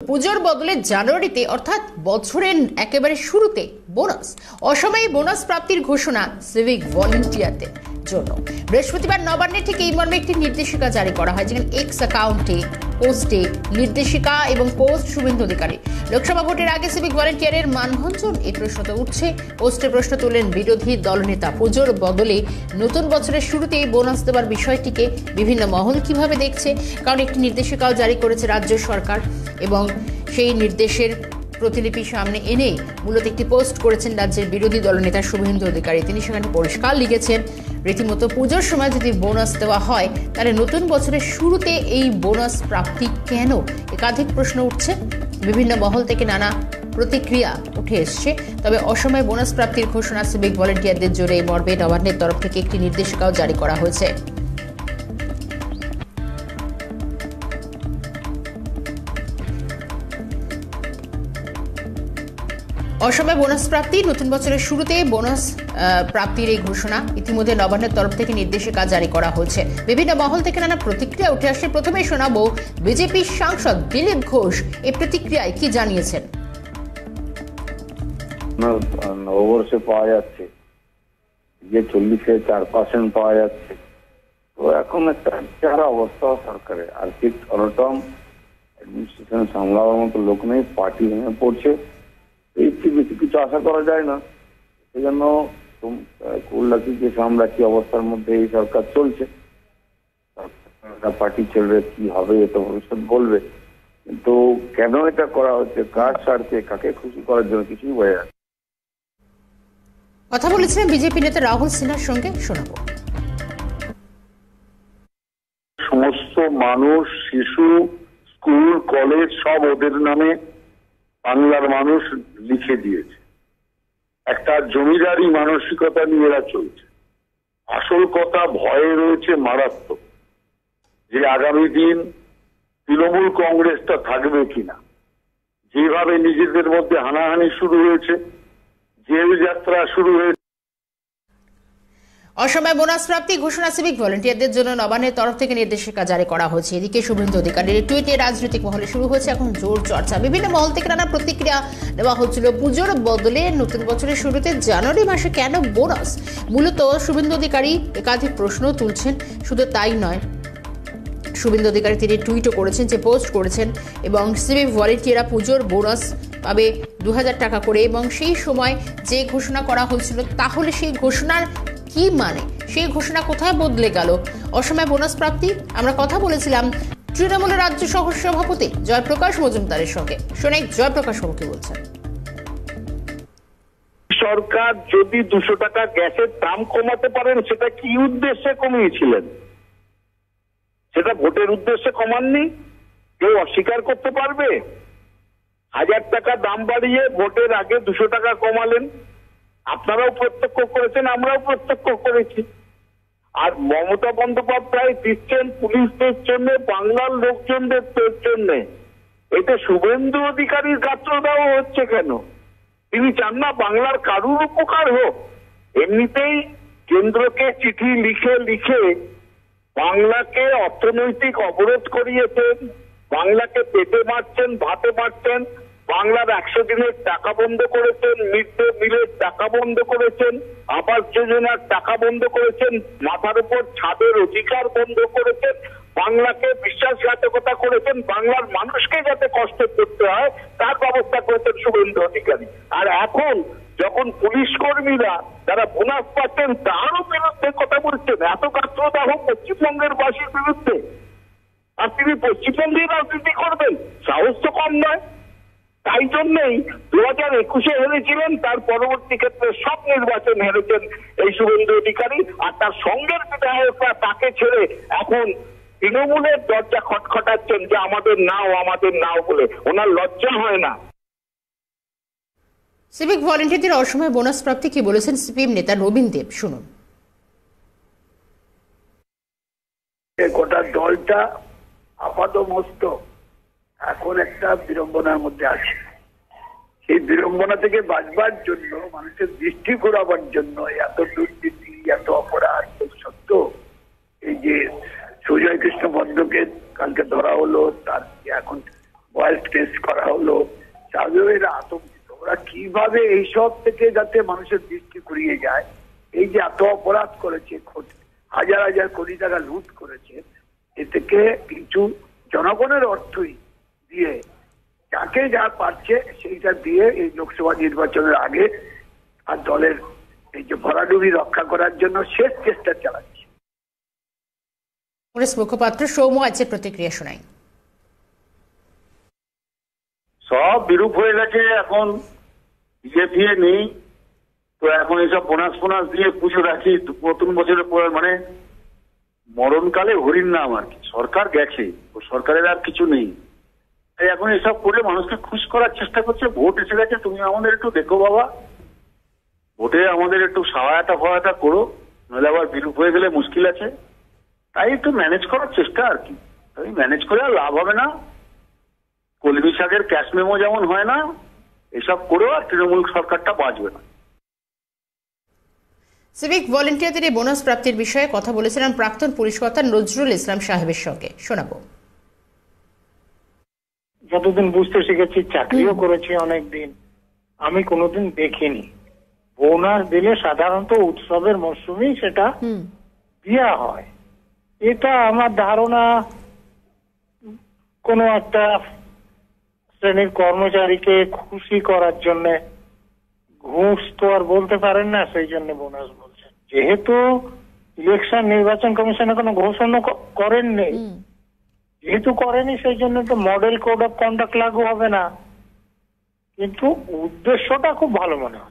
পুজোর বদলে জানুয়ারিতে অর্থাৎ বছরের একেবারে শুরুতে বোনাস, অসময়ে বোনাস প্রাপ্তির ঘোষণা সিভিক ভলেন্টিয়ারদের জন্য। বৃহস্পতিবার নবান্নে ঠিক এই মর্মে একটি নির্দেশিকা জারি করা হয়, যেখানে এক্স অ্যাকাউন্টে পোস্টে নির্দেশিকা এবং পোস্ট শুভেন্দু অধিকারী। লোকসভা ভোটের আগে সিভিক ভলেন্টিয়ারের মানভঞ্জন এই প্রশ্ন তো উঠছে। পোস্টে প্রশ্ন তুললেন বিরোধী দলনেতা। পুজোর বদলে নতুন বছরের শুরুতেই বোনাস দেওয়ার বিষয়টিকে বিভিন্ন মহল কিভাবে দেখছে, কারণ একটি নির্দেশিকাও জারি করেছে রাজ্য সরকার এবং সেই নির্দেশের প্রতিলিপি সামনে এনে মূলত একটি পোস্ট করেছেন রাজ্যের বিরোধী দলনেতা শুভেন্দু অধিকারী। তিনি সেখানে পরিষ্কার লিখেছেন, রীতিমতো পুজোর সময় যদি বোনাস দেওয়া হয় তাহলে নতুন বছরের শুরুতে এই বোনাস প্রাপ্তি কেন? একাধিক প্রশ্ন উঠছে, বিভিন্ন মহল থেকে নানা প্রতিক্রিয়া উঠে এসছে। তবে অসময়ে বোনাস প্রাপ্তির ঘোষণা সিভিক ভলেন্টিয়ারদের জোরে এই মর্মে নবান্নের তরফ থেকে একটি নির্দেশিকাও জারি করা হয়েছে। অসময়ে বোনাস প্রাপ্তি, নতুন বছরের শুরুতে বোনাস প্রাপ্তির এই ঘোষণা ইতিমধ্যে নবান্নের তরফ থেকে নির্দেশিকা জারি করা হয়েছে। বিভিন্ন মহল থেকে নানা প্রতিক্রিয়া উঠে আসছে। প্রথমে শোনাবো বিজেপির সাংসদ দিলীপ ঘোষ এই প্রতিক্রিয়ায় কি জানিয়েছেন। নববর্ষে পাওয়া যাচ্ছে যে 40-এ 4% পাওয়া যাচ্ছে, তো এখন একটা যারা অবস্থা সরকারের আর্থিক অনটন, অ্যাডমিনিস্ট্রেশন সামলাবার মতো লোক নেই, পার্টি ভেঙে পড়ছে, এই বেশি কিছু আশা করা যায় না। সেই জন্য কুল্লাকি যে সামলাকি অবস্থার মধ্যে এই সরকার চলছে। পার্টি ছেড়ে কি হবে এটা ভবিষ্যৎ বলবে, কিন্তু কেন এটা করা হচ্ছে, কার স্বার্থে, কাকে খুশি করার জন্য, কিছুই বোঝা যায় না। কথা বলেছিলেন বিজেপি নেতা রাহুল সিনহার সঙ্গে, শোনাবো। সমস্ত মানুষ, শিশু, স্কুল, কলেজ সব ওদের নামে বাংলার মানুষ লিখে দিয়েছে। একটা জমিদারি মানসিকতা নিয়ে এরা চলছে। আসল কথা ভয়ে রয়েছে মারাত্মক, যে আগামী দিন তৃণমূল কংগ্রেসটা থাকবে কিনা। যেভাবে নিজেদের মধ্যে হানাহানি শুরু হয়েছে, জেল যাত্রা শুরু হয়েছে। অসময়ে বোনাস প্রাপ্তি ঘোষণা সিভিক ভলেন্টিয়ারদের জন্য নবান্নের তরফ থেকে নির্দেশিকা জারি করা হয়েছে। এদিকে শুভেন্দু অধিকারীর টুইটে রাজনৈতিক মহলে শুরু হয়েছে এখন জোর চর্চা। বিভিন্ন মহল থেকে নানা প্রতিক্রিয়া দেওয়া হচ্ছিল। পুজোর বদলে নতুন বছরের শুরুতে জানুয়ারি মাসে কেন বোনাস? মূলত শুভেন্দু অধিকারী একাধিক প্রশ্ন তুলছেন। শুধু তাই নয়, শুভেন্দু অধিকারী তিনি টুইটও করেছেন, যে পোস্ট করেছেন, এবং সিভিক ভলেন্টিয়াররা পুজোর বোনাস পাবে 2000 টাকা করে, এবং সেই সময় যে ঘোষণা করা হয়েছিল তাহলে সেই ঘোষণার কি মানে, সেই ঘোষণা কোথায় বদলে গেল? অসময়ে বোনাস প্রাপ্তি আমরা কথা বলেছিলাম তৃণমূলের রাজ্য সহ সভাপতি জয়প্রকাশ মজুমদারের সঙ্গে। শোনাই জয়প্রকাশ বাবু কি বলছেন। সরকার যদি 200 টাকা গ্যাসের দাম কমাতে পারেন, সেটা কি উদ্দেশ্যে কমিয়েছিলেন? সেটা ভোটের উদ্দেশ্যে কমাননি, কেউ অস্বীকার করতে পারবে? 1000 টাকা দাম বাড়িয়ে ভোটের আগে 200 টাকা কমালেন, আপনারাও প্রত্যক্ষ করেছেন, আমরাও প্রত্যক্ষ করেছি। আর মমতা বন্দ্যোপাধ্যায় দিচ্ছেন পুলিশদের জন্য, বাংলার লোকজনদের জন্য। এটা শুভেন্দু অধিকারীর গাত্র দেওয়া হচ্ছে কেন? তিনি চান না বাংলার কারুর উপকার হোক? এমনিতেই কেন্দ্রকে চিঠি লিখে লিখে বাংলাকে অর্থনৈতিক অবরোধ করিয়েছেন, বাংলাকে পেটে মারছেন, ভাতে মারছেন। বাংলার 100 দিনের টাকা বন্ধ করেছেন, মিড ডে মিলের টাকা বন্ধ করেছেন, আবাস যোজনার টাকা বন্ধ করেছেন, মাথার উপর ছাদের অধিকার বন্ধ করেছেন, বাংলাকে বিশ্বাসঘাতকতা করেছেন, বাংলার মানুষকে যাতে কষ্ট করতে হয় তার ব্যবস্থা করেছেন শুভেন্দু অধিকারী। আর এখন যখন পুলিশ কর্মীরা যারা বোনাস পাচ্ছেন তারও বিরুদ্ধে কথা বলছেন, এত গাত্রদাহ পশ্চিমবঙ্গের বাসীর বিরুদ্ধে, আর তিনি পশ্চিমবঙ্গেই রাজনীতি করবেন, সাহস তো কম নয়। তাই জন্যই 2021-এ হেরেছিলেন, তার পরবর্তী ক্ষেত্রে সব নির্বাচন হেরেছেন এই শুভেন্দু অধিকারী। আর তার সঙ্গের বিধায়করা তাকে ছেড়ে এখন তৃণমূলের দরজা খটখটাচ্ছেন যে আমাদের নাও, আমাদের নাও বলে। ওনার লজ্জা হয় না? সিভিক ভলেন্টিয়ারদের অসময়ে বোনাস প্রাপ্তি কি বলেছেন সিপিএম নেতা নবীন দেব, শুনুন। গোটা দলটা আপাতমস্ত এখন একটা বিড়ম্বনার মধ্যে আছে। সেই বিড়ম্বনা থেকে বাঁচবার জন্য, মানুষের দৃষ্টি ঘোরাবার জন্য এত দুর্নীতি, এত অপরাধ সত্ত্বেও এই যে সুজয় কৃষ্ণ ভদ্রকে কালকে ধরা হলো, তার এখন ভয়েস টেস্ট করা হলো, তাহলে এরা আতঙ্কিত। ওরা কিভাবে এইসব থেকে যাতে মানুষের দৃষ্টি ঘুরিয়ে যায়, এই যে এত অপরাধ করেছে, হাজার হাজার কোটি টাকা লুট করেছে, এ থেকে কিছু জনগণের অর্থই দিয়ে যাকে যা পারছে সেইটা দিয়ে এই লোকসভা নির্বাচনের আগে আর দলের এই যে ভরাডুবি রক্ষা করার জন্য শেষ চেষ্টা চালাচ্ছে। কংগ্রেস মুখপাত্র সৌম্য আছে প্রতিক্রিয়া শোনাই। সব বিরূপ হয়ে গেছে, এখন বিজেপি নেই তো এখন এইসব বোনাস ফোনাস দিয়ে পুজো রাখি নতুন বছরের পর, মানে মরণকালে হরিণ নাম আর কি। সরকার গেছে, সরকারের আর কিছু নেই, তাই এখন এসব করে মানুষকে খুশ করার চেষ্টা করছে। ভোট এসে গেছে, তুমি আমাদের একটু দেখো বাবা, ভোটে আমাদের একটু সহায়তা করো, নাহলে আবার বিরূপ হয়ে গেলে মুশকিল আছে। তাই একটু ম্যানেজ করার চেষ্টা আর কি। তাই ম্যানেজ করে আর লাভ হবে না, কলমি শাকের ক্যাশ মেমো যেমন হয় না, এসব করেও আর তৃণমূল সরকারটা বাঁচবে না। সিভিক ভলেন্টিয়ারদের এই বোনাস প্রাপ্তির বিষয়ে কথা বলেছিলেন প্রাক্তন পুলিশ কর্তা নজরুল ইসলাম সাহেবের সঙ্গে, শোনাবো। যতদিন বুঝতে শিখেছি, চাকরিও করেছি অনেকদিন, আমি কোনোদিন দেখিনি বোনাস দিলে সাধারণত উৎসবের মরশুমেই সেটা দেওয়া হয়। এটা আমার ধারণা কোনো একটা শ্রেণীর কর্মচারীকে খুশি করার জন্য, ঘুষ তো আর বলতে পারেন না, সেই জন্য বোনাস বলছেন। যেহেতু ইলেকশন নির্বাচন কমিশন কোনো ঘোষণা করেননি, যেহেতু করেনি সেই জন্য তো মডেল কোড অফ কন্ডাক্ট লাগু হবে না, কিন্তু উদ্দেশ্যটা খুব ভালো মনে হয়।